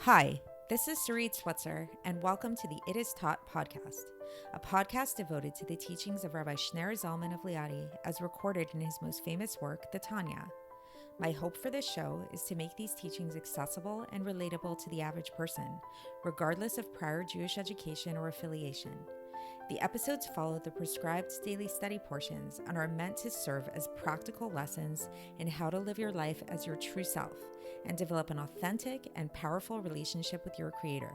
Hi, this is Sarit Switzer, and welcome to the It Is Taught podcast, a podcast devoted to the teachings of Rabbi Shneur Zalman of Liadi as recorded in his most famous work, the Tanya. My hope for this show is to make these teachings accessible and relatable to the average person, regardless of prior Jewish education or affiliation. The episodes follow the prescribed daily study portions and are meant to serve as practical lessons in how to live your life as your true self and develop an authentic and powerful relationship with your Creator.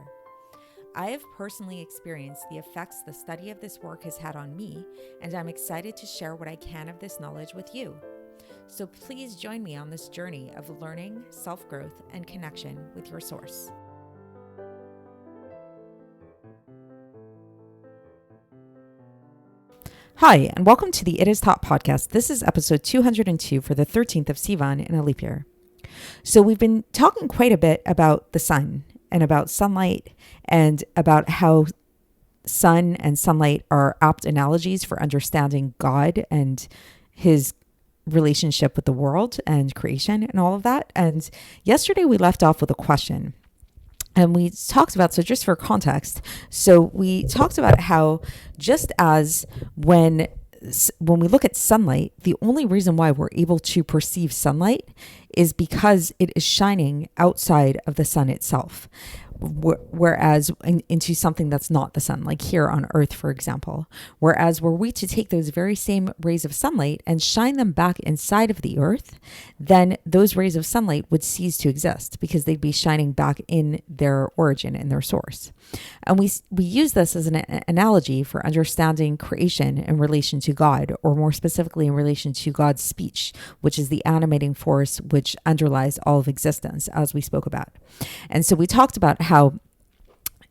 I have personally experienced the effects the study of this work has had on me, and I'm excited to share what I can of this knowledge with you. So please join me on this journey of learning, self-growth, and connection with your source. Hi, and welcome to the It Is Taught podcast. This is episode 202 for the 13th of Sivan in a leap year. So we've been talking quite a bit about the sun and about sunlight and about how sun and sunlight are apt analogies for understanding God and his relationship with the world and creation and all of that. And yesterday we left off with a question. And we talked about, so just for context, so we talked about how just as when we look at sunlight, the only reason why we're able to perceive sunlight is because it is shining outside of the sun itself. Whereas into something that's not the sun, like here on Earth, for example. Whereas were we to take those very same rays of sunlight and shine them back inside of the Earth, then those rays of sunlight would cease to exist because they'd be shining back in their origin, in their source. And we use this as an analogy for understanding creation in relation to God, or more specifically in relation to God's speech, which is the animating force which underlies all of existence, as we spoke about. And so we talked about how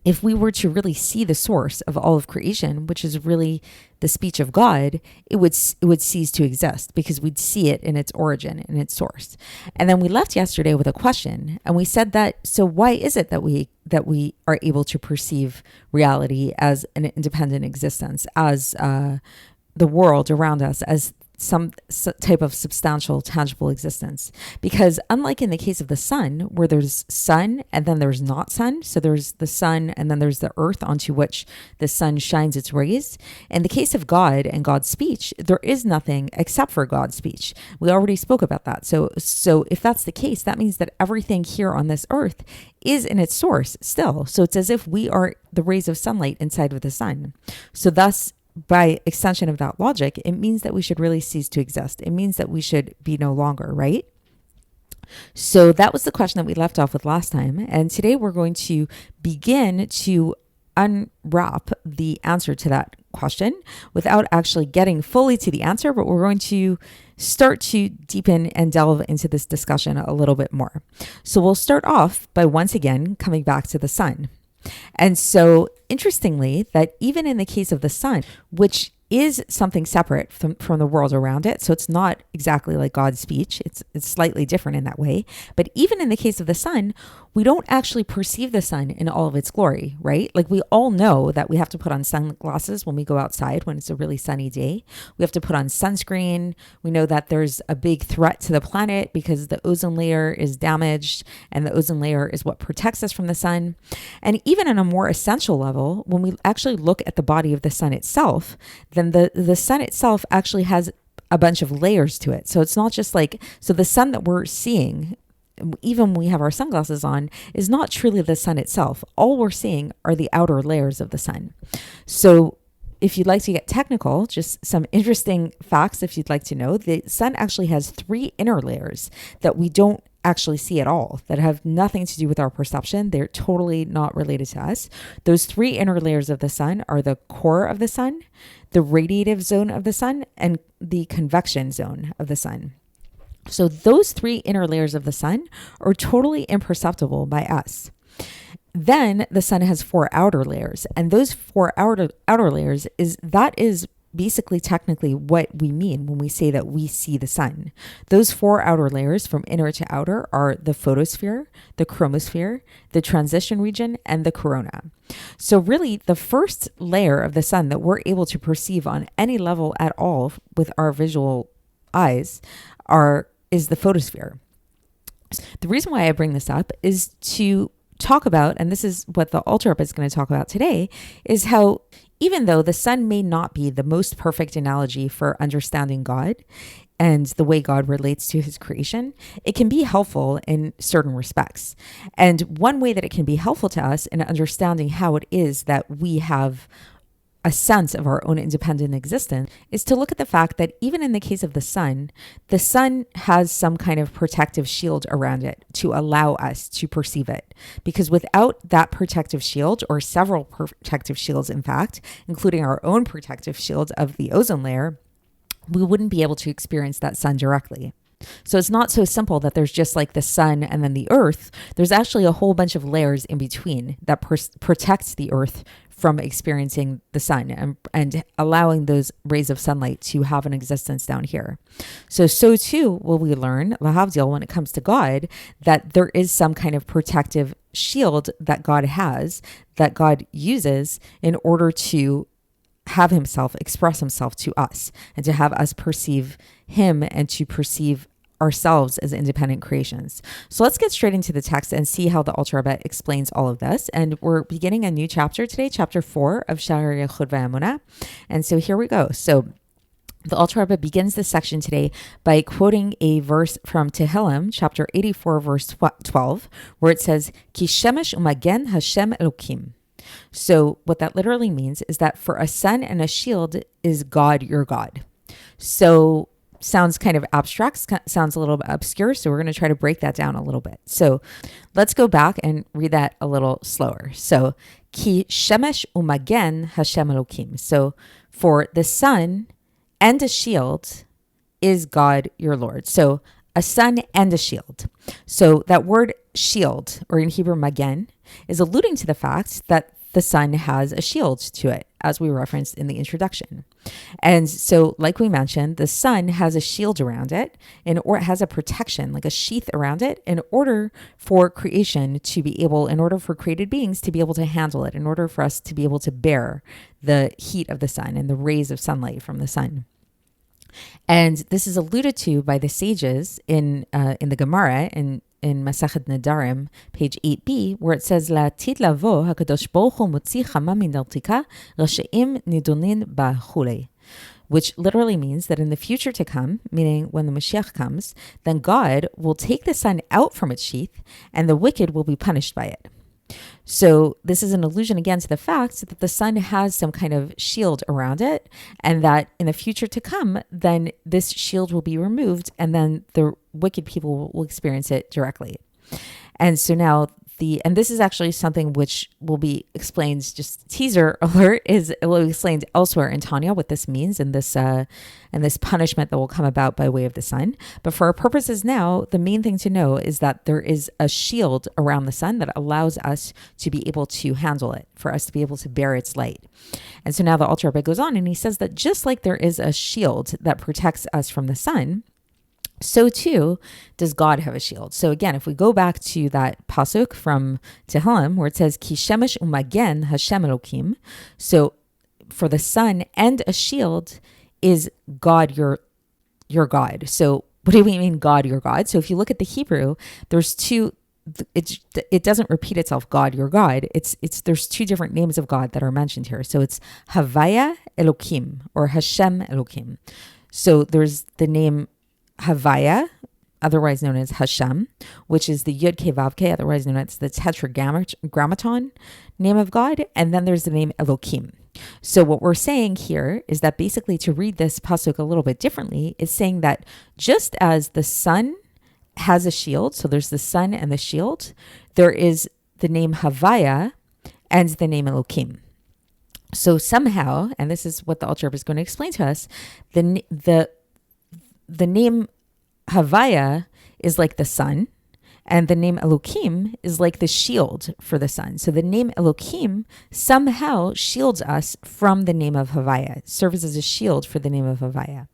if we were to really see the source of all of creation, which is really the speech of God, it would cease to exist because we'd see it in its origin, in its source. And then we left yesterday with a question, and we said that, so why is it that we are able to perceive reality as an independent existence, as the world around us, as some type of substantial, tangible existence? Because unlike in the case of the sun, where there's sun and then there's not sun, so there's the sun and then there's the earth onto which the sun shines its rays. In the case of God and God's speech, there is nothing except for God's speech. We already spoke about that. So if that's the case, that means that everything here on this earth is in its source still. So it's as if we are the rays of sunlight inside of the sun. So thus, by extension of that logic, it means that we should really cease to exist. It means that we should be no longer, right? So that was the question that we left off with last time. And today we're going to begin to unwrap the answer to that question without actually getting fully to the answer, but we're going to start to deepen and delve into this discussion a little bit more. So we'll start off by once again coming back to the sun. And so interestingly, that even in the case of the sun, which is something separate from the world around it, so it's not exactly like God's speech, it's slightly different in that way, but even in the case of the sun, we don't actually perceive the sun in all of its glory, right? Like we all know that we have to put on sunglasses when we go outside when it's a really sunny day. We have to put on sunscreen. We know that there's a big threat to the planet because the ozone layer is damaged, and the ozone layer is what protects us from the sun. And even on a more essential level, when we actually look at the body of the sun itself, then the sun itself actually has a bunch of layers to it. So it's not just like, so the sun that we're seeing, even when we have our sunglasses on, is not truly the sun itself. All we're seeing are the outer layers of the sun. So if you'd like to get technical, just some interesting facts if you'd like to know, the sun actually has 3 inner layers that we don't actually see at all, that have nothing to do with our perception. They're totally not related to us. Those 3 inner layers of the sun are the core of the sun, the radiative zone of the sun, and the convection zone of the sun. So those 3 inner layers of the sun are totally imperceptible by us. Then the sun has 4 outer layers, and those 4 outer layers is basically technically what we mean when we say that we see the sun. Those 4 outer layers from inner to outer are the photosphere, the chromosphere, the transition region, and the corona. So really the first layer of the sun that we're able to perceive on any level at all with our visual eyes is the photosphere. The reason why I bring this up is to talk about, and this is what the Alter Rebbe is going to talk about today, is how even though the sun may not be the most perfect analogy for understanding God and the way God relates to his creation, it can be helpful in certain respects. And one way that it can be helpful to us in understanding how it is that we have a sense of our own independent existence is to look at the fact that even in the case of the sun has some kind of protective shield around it to allow us to perceive it. Because without that protective shield, or several protective shields, in fact, including our own protective shield of the ozone layer, we wouldn't be able to experience that sun directly. So it's not so simple that there's just like the sun and then the earth. There's actually a whole bunch of layers in between that protects the earth from experiencing the sun and allowing those rays of sunlight to have an existence down here. So too will we learn, lahavdil, when it comes to God, that there is some kind of protective shield that God has, that God uses in order to have himself express himself to us and to have us perceive him and to perceive ourselves as independent creations. So let's get straight into the text and see how the Alter Rebbe explains all of this. And we're beginning a new chapter today, chapter 4 of Sha'ar, HaYichud v'Emunah. And so here we go. So the Alter Rebbe begins this section today by quoting a verse from Tehillim, chapter 84, verse 12, where it says, Ki shemesh umagen Hashem Elokim. So what that literally means is that for a sun and a shield is God your God. So sounds kind of abstract, sounds a little bit obscure. So we're going to try to break that down a little bit. So let's go back and read that a little slower. So Ki shemesh umagen Hashem Elokim. So for the sun and a shield is God your Lord. So a sun and a shield. So that word shield, or in Hebrew magen, is alluding to the fact that the sun has a shield to it, as we referenced in the introduction. And so, like we mentioned, the sun has a shield around it, or it has a protection, like a sheath around it, in order for creation to be able, in order for created beings to be able to handle it, in order for us to be able to bear the heat of the sun and the rays of sunlight from the sun. And this is alluded to by the sages in the Gemara in Masachet Nedarim, page 8b, where it says, "La'atid lavo hakadosh baruch hu motzi chama min dartika rashaim nidonin ba'chulei," which literally means that in the future to come, meaning when the Mashiach comes, then God will take the sun out from its sheath, and the wicked will be punished by it. So this is an allusion again to the fact that the sun has some kind of shield around it, and that in the future to come, then this shield will be removed, and then the wicked people will experience it directly. And so now and this is actually something which will be explained, just teaser alert, it will be explained elsewhere in Tanya what this means and this punishment that will come about by way of the sun. But for our purposes now, the main thing to know is that there is a shield around the sun that allows us to be able to handle it, for us to be able to bear its light. And so now the Alter Rebbe goes on and he says that just like there is a shield that protects us from the sun, so too does God have a shield. So again, if we go back to that pasuk from Tehillim where it says, Ki shemesh umagen Hashem Elokim. So for the sun and a shield is God your God. So what do we mean God your God? So if you look at the Hebrew, there's two, it doesn't repeat itself, God your God. There's two different names of God that are mentioned here. So it's Havaya Elokim or Hashem Elokim. So there's the name Havaya, otherwise known as Hashem, which is the Yud Ke Vav Ke, otherwise known as the Tetragrammaton name of God. And then there's the name Elokim. So what we're saying here is that basically, to read this pasuk a little bit differently, is saying that just as the sun has a shield, so there's the sun and the shield, there is the name Havaya and the name Elokim. So somehow, and this is what the Alter Rebbe is going to explain to us, the name Havaya is like the sun, and the name Elokim is like the shield for the sun. So the name Elokim somehow shields us from the name of Havaya, serves as a shield for the name of Havaya.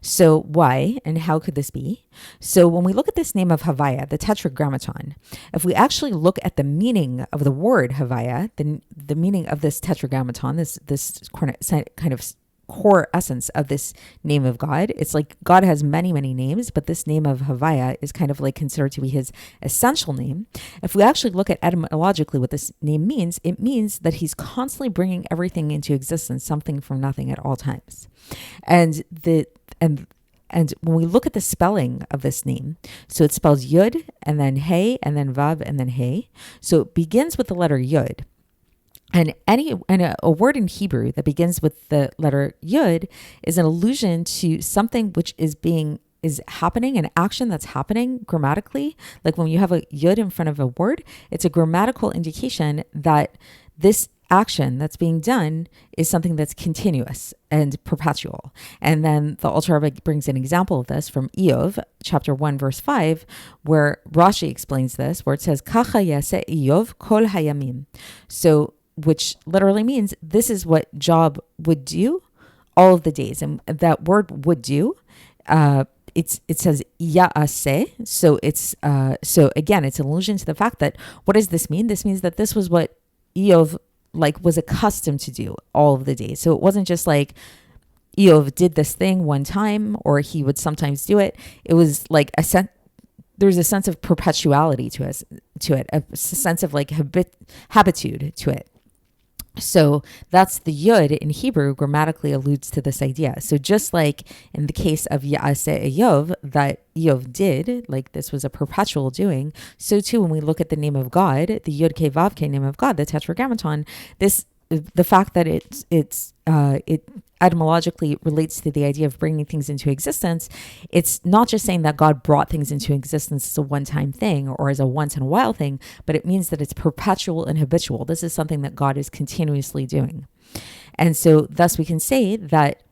So why and how could this be? So when we look at this name of Havaya, the Tetragrammaton, if we actually look at the meaning of the word Havaya, the meaning of this Tetragrammaton, this kind of core essence of this name of God. It's like God has many, many names, but this name of Havaya is kind of like considered to be his essential name. If we actually look at etymologically what this name means, it means that he's constantly bringing everything into existence, something from nothing at all times. And when we look at the spelling of this name, so it spells Yud and then Hey and then Vav and then Hey. So it begins with the letter Yud. And a word in Hebrew that begins with the letter Yud is an allusion to something which is happening, an action that's happening grammatically. Like when you have a Yud in front of a word, it's a grammatical indication that this action that's being done is something that's continuous and perpetual. And then the Alter Rebbe brings an example of this from Iyov, chapter 1, verse 5, where Rashi explains this, where it says, Kacha yaseh Iyov kol hayamim. So, which literally means this is what Job would do all of the days. And that word would do, it says ya'aseh. So again, it's an allusion to the fact that, what does this mean? This means that this was what Iyov was accustomed to do all of the days. So it wasn't just like Iyov did this thing one time, or he would sometimes do it. It was like there's a sense of perpetuality to it, a sense of like habitude to it. So that's the Yud in Hebrew grammatically alludes to this idea. So just like in the case of Ya'aseh Iyov, that Iyov did, like this was a perpetual doing, so too when we look at the name of God, the Yud Ke Vav Ke name of God, the Tetragrammaton, the fact that it etymologically relates to the idea of bringing things into existence, it's not just saying that God brought things into existence as a one-time thing or as a once-in-a-while thing, but it means that it's perpetual and habitual. This is something that God is continuously doing. And so thus we can say that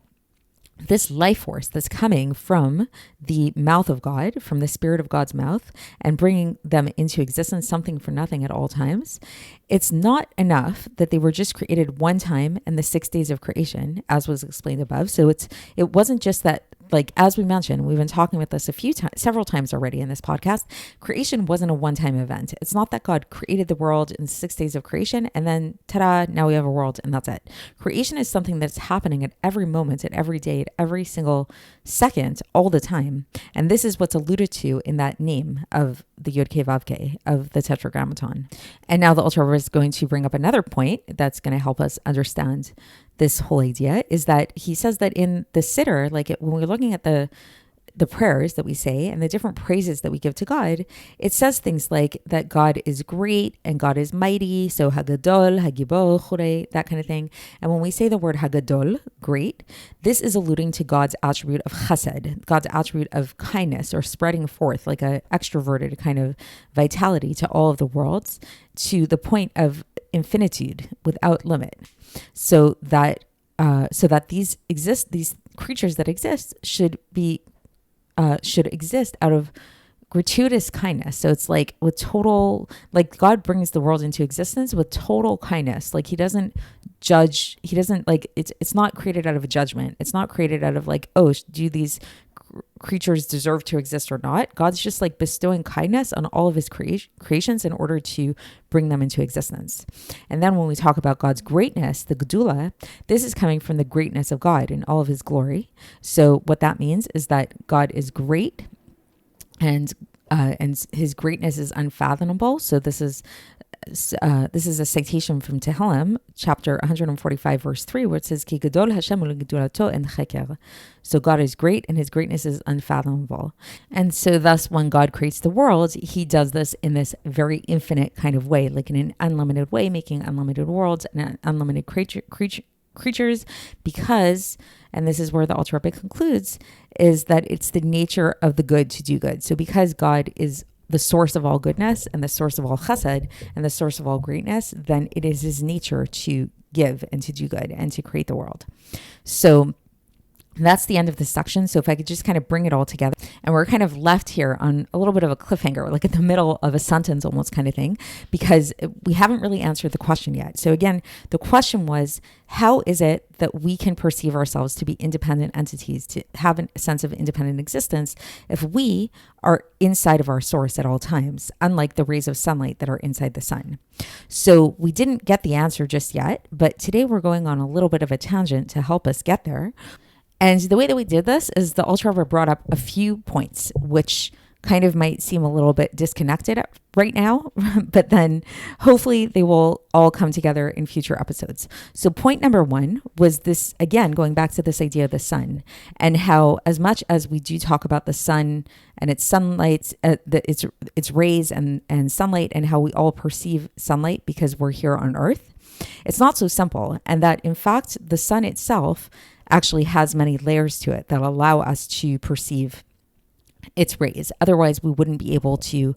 this life force that's coming from the mouth of God, from the Spirit of God's mouth, and bringing them into existence, something for nothing at all times, it's not enough that they were just created one time in the 6 days of creation, as was explained above. So it wasn't just that, like, as we mentioned, we've been talking about this several times already in this podcast, creation wasn't a one-time event. It's not that God created the world in 6 days of creation and then, ta-da, now we have a world and that's it. Creation is something that's happening at every moment, at every day, at every single second, all the time. And this is what's alluded to in that name of the Yud Ke Vav Ke, of the Tetragrammaton. And now the Alter Rebbe is going to bring up another point that's going to help us understand this whole idea, is that he says that in the Siddur, when we're looking at the prayers that we say and the different praises that we give to God, it says things like that God is great and God is mighty. So Hagadol, Hagibor, Chorei, that kind of thing. And when we say the word Hagadol, great, this is alluding to God's attribute of chesed, God's attribute of kindness, or spreading forth, like an extroverted kind of vitality to all of the worlds, to the point of infinitude without limit. So that these creatures that exist should exist out of gratuitous kindness. So it's like with total, like God brings the world into existence with total kindness. Like he doesn't judge. He doesn't it's not created out of a judgment. It's not created out of like, oh, do these creatures deserve to exist or not? God's just like bestowing kindness on all of his creations in order to bring them into existence. And then when we talk about God's greatness, the Gedula, this is coming from the greatness of God in all of his glory. So what that means is that God is great, and his greatness is unfathomable. So this is a citation from Tehillim, chapter 145, verse 3, where it says, Ki gadol Hashem u'legedulato en cheker. So God is great and his greatness is unfathomable. And so thus when God creates the world, he does this in this very infinite kind of way, like in an unlimited way, making unlimited worlds and unlimited creatures, because, and this is where the Alter Rebbe concludes, is that it's the nature of the good to do good. So because God is the source of all goodness and the source of all chesed and the source of all greatness, then it is his nature to give and to do good and to create the world. So That's the end of this section. So if I could just kind of bring it all together, and we're kind of left here on a little bit of a cliffhanger, like in the middle of a sentence almost kind of thing, because we haven't really answered the question yet. So again, the question was, how is it that we can perceive ourselves to be independent entities, to have a sense of independent existence, if we are inside of our source at all times, unlike the rays of sunlight that are inside the sun? So we didn't get the answer just yet, but today we're going on a little bit of a tangent to help us get there. And the way that we did this is the Ultra River brought up a few points, which kind of might seem a little bit disconnected right now, but then hopefully they will all come together in future episodes. So point number one was this, again, going back to this idea of the sun, and how as much as we do talk about the sun and its sunlight, its rays and sunlight, and how we all perceive sunlight because we're here on Earth, it's not so simple. And that in fact, the sun itself actually has many layers to it that allow us to perceive its rays. Otherwise, we wouldn't be able to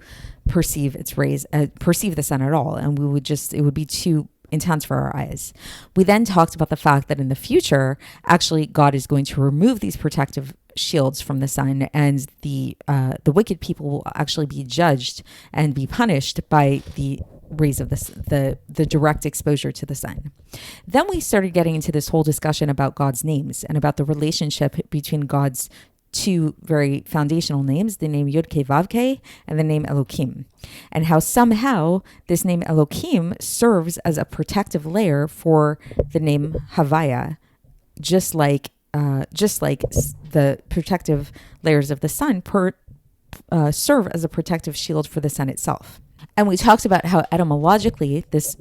perceive its rays, perceive the sun at all. And it would be too intense for our eyes. We then talked about the fact that in the future, actually, God is going to remove these protective shields from the sun, and the wicked people will actually be judged and be punished by the rays of the direct exposure to the sun. Then we started getting into this whole discussion about God's names and about the relationship between God's two very foundational names, the name Yud-Ke Vav-Ke and the name Elohim, and how somehow this name Elohim serves as a protective layer for the name Havaya, just like the protective layers of the sun serve as a protective shield for the sun itself. And we talked about how etymologically this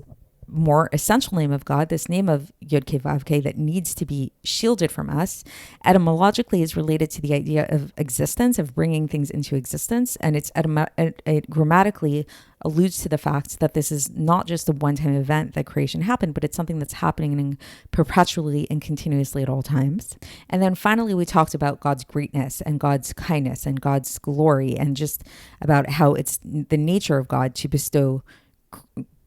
more essential name of God, this name of Yud-Ke Vav-Ke that needs to be shielded from us, etymologically is related to the idea of existence, of bringing things into existence. And it grammatically alludes to the fact that this is not just a one-time event that creation happened, but it's something that's happening perpetually and continuously at all times. And then finally, we talked about God's greatness and God's kindness and God's glory, and just about how it's the nature of God to bestow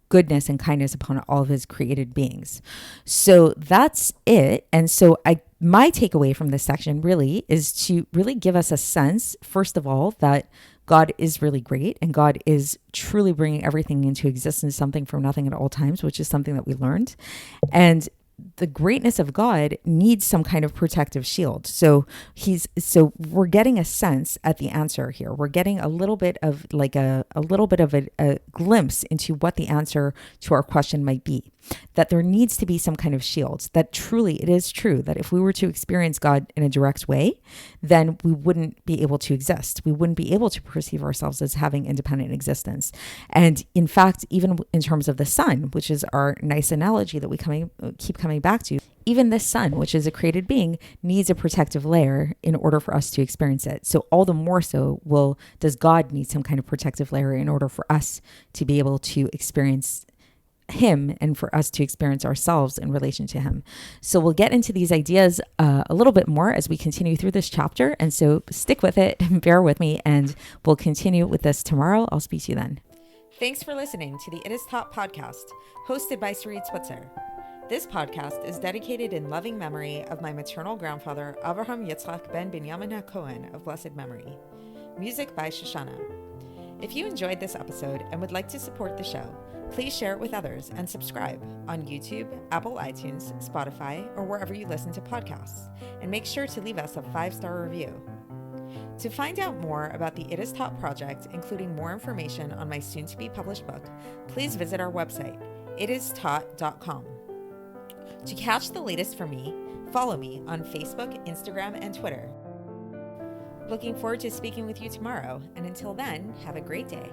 goodness and kindness upon all of his created beings. So that's it. And so my takeaway from this section really is to really give us a sense, first of all, that God is really great and God is truly bringing everything into existence, something from nothing at all times, which is something that we learned. And the greatness of God needs some kind of protective shield. So we're getting a sense at the answer here. We're getting a little bit of a glimpse into what the answer to our question might be. That there needs to be some kind of shield. That truly, it is true that if we were to experience God in a direct way, then we wouldn't be able to exist. We wouldn't be able to perceive ourselves as having independent existence. And in fact, even in terms of the sun, which is our nice analogy that we keep coming back to, even the sun, which is a created being, needs a protective layer in order for us to experience it. So all the more so does God need some kind of protective layer in order for us to be able to experience him and for us to experience ourselves in relation to him. So we'll get into these ideas a little bit more as we continue through this chapter. And so stick with it, bear with me, and we'll continue with this tomorrow. I'll speak to you then. Thanks for listening to the It Is Taught podcast, hosted by Sarit Switzer. This podcast is dedicated in loving memory of my maternal grandfather, Avraham Yitzchak ben Binyamin HaKohen of blessed memory. Music by Shoshana. If you enjoyed this episode and would like to support the show, please share it with others and subscribe on YouTube, Apple iTunes, Spotify, or wherever you listen to podcasts. And make sure to leave us a 5-star review. To find out more about the It Is Taught project, including more information on my soon-to-be published book, please visit our website, itistaught.com. To catch the latest from me, follow me on Facebook, Instagram, and Twitter. Looking forward to speaking with you tomorrow, and until then, have a great day.